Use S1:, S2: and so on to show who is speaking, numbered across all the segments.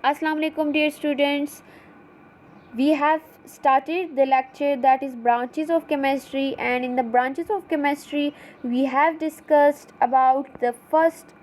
S1: Assalamu alaikum dear students. We have started the lecture that is branches of chemistry, and in the branches of chemistry we have discussed about the first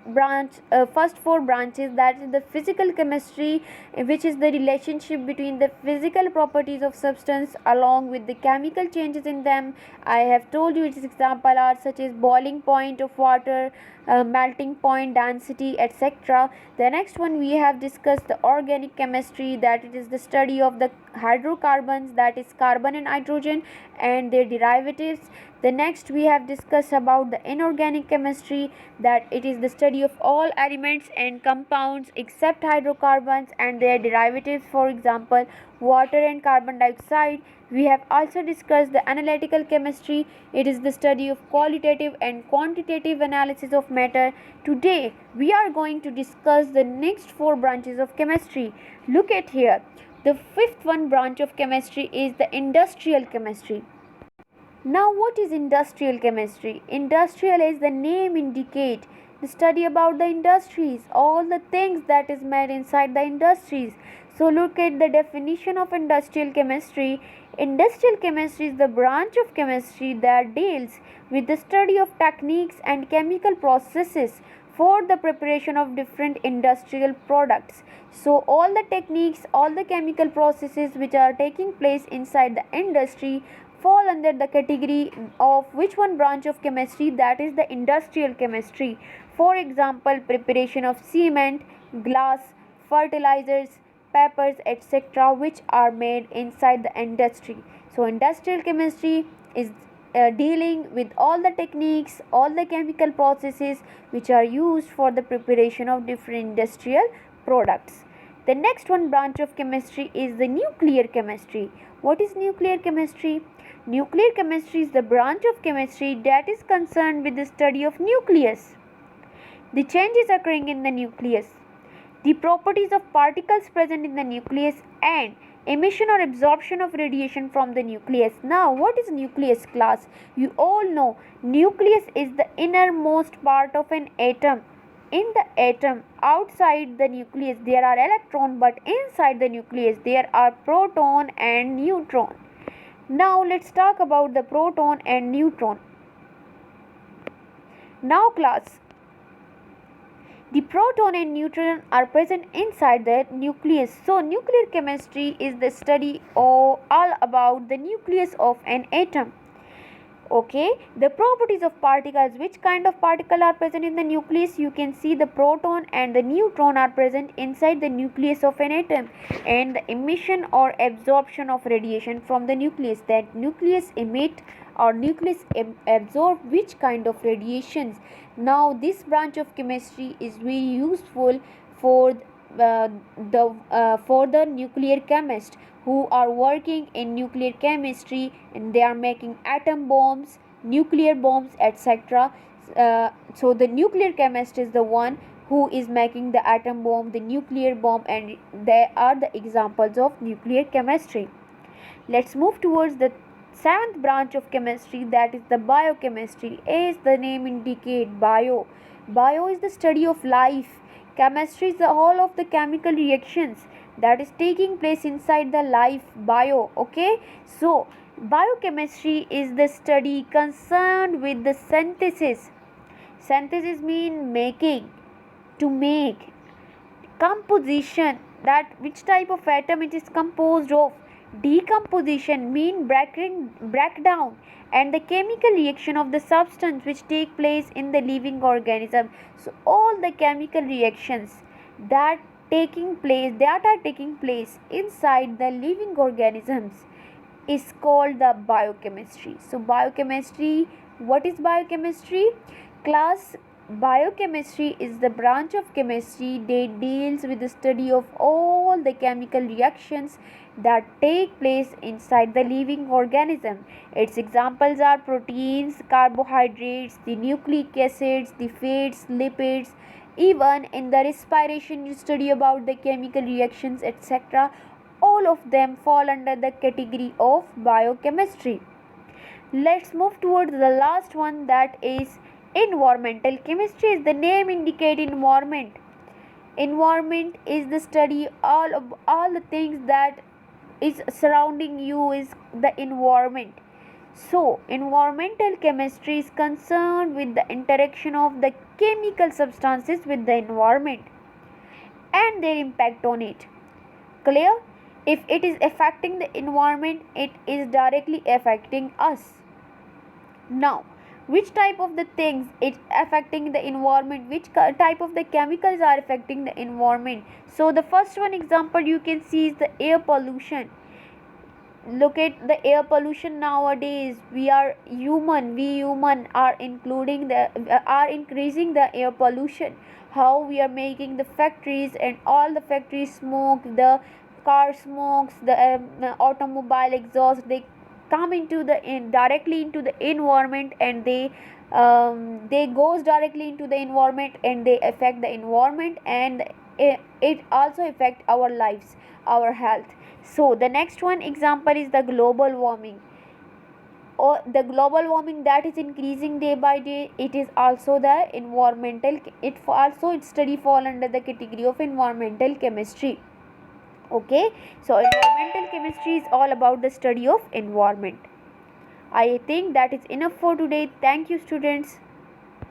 S1: four branches, that is the physical chemistry, which is the relationship between the physical properties of substance along with the chemical changes in them. I have told you its example are such as boiling point of water, melting point, density, etc. The next one we have discussed the organic chemistry, that it is the study of the hydrocarbons, that is carbon and hydrogen, and their derivatives. The next we have discussed about the inorganic chemistry, that it is the study of all elements and compounds except hydrocarbons and their derivatives, for example water and carbon dioxide. We have also discussed the analytical chemistry. It is the study of qualitative and quantitative analysis of matter. Today we are going to discuss the next four branches of chemistry. Look at here. The fifth one branch of chemistry is the industrial chemistry. Now, what is industrial chemistry? Industrial, as the name indicate, the study about the industries, all the things that is made inside the industries. So look at the definition of industrial chemistry. Industrial chemistry is the branch of chemistry that deals with the study of techniques and chemical processes for the preparation of different industrial products. So all the techniques, all the chemical processes which are taking place inside the industry fall under the category of which one branch of chemistry, that is the industrial chemistry. For example, preparation of cement, glass, fertilizers, peppers, etc., which are made inside the industry. So industrial chemistry is dealing with all the techniques, all the chemical processes which are used for the preparation of different industrial products. The next one branch of chemistry is the nuclear chemistry. What is nuclear chemistry? Nuclear chemistry is the branch of chemistry that is concerned with the study of nucleus, the changes occurring in the nucleus, the properties of particles present in the nucleus, and emission or absorption of radiation from the nucleus. Now, what is nucleus class? You all know nucleus is the innermost part of an atom. In the atom, outside the nucleus there are electrons, but inside the nucleus there are proton and neutron. Now let's talk about the proton and neutron. Now class, the proton and neutron are present inside the nucleus. So nuclear chemistry is the study all about the nucleus of an atom. Okay, the properties of particles, which kind of particle are present in the nucleus? You can see the proton and the neutron are present inside the nucleus of an atom, and the emission or absorption of radiation from the nucleus, that nucleus emit or nucleus absorb which kind of radiations. Now this branch of chemistry is very useful for the nuclear chemist who are working in nuclear chemistry, and they are making atom bombs, nuclear bombs, etc. So the nuclear chemist is the one who is making the atom bomb, the nuclear bomb, and they are the examples of nuclear chemistry. Let's move towards the seventh branch of chemistry, that is the biochemistry. As the name indicates, bio is the study of life. Chemistry is the whole of the chemical reactions that is taking place inside the life, bio. Okay, so biochemistry is the study concerned with the synthesis. Synthesis mean making, to make, composition, that which type of atom it is composed of, decomposition mean breakdown, and the chemical reaction of the substance which take place in the living organism. So all the chemical reactions that are taking place inside the living organisms is called the biochemistry. So biochemistry, what is biochemistry? Class, biochemistry is the branch of chemistry that deals with the study of all the chemical reactions that take place inside the living organism. Its examples are proteins, carbohydrates, the nucleic acids, the fats, lipids. Even in the respiration you study about the chemical reactions, etc. All of them fall under the category of biochemistry. Let's move towards the last one, that is environmental chemistry. Is the name indicate environment. Environment is the study all the things that is surrounding you is the environment. So, environmental chemistry is concerned with the interaction of the chemical substances with the environment and their impact on it. Clear? If it is affecting the environment, it is directly affecting us. Now, which type of the things it's affecting the environment, which type of the chemicals are affecting the environment? So, the first one example you can see is the air pollution. Look at the air pollution nowadays. We human are including the are increasing the air pollution. How we are making the factories, and all the factories smoke, the car smokes, the automobile exhaust, they come into the directly into the environment, and they goes directly into the environment, and they affect the environment, and it also affect our lives, our health. So the next one example is the global warming, or the global warming that is increasing day by day. It is also the environmental, its study fall under the category of environmental chemistry. Okay, so environmental chemistry is all about the study of environment. I think that is enough for today. Thank you, students.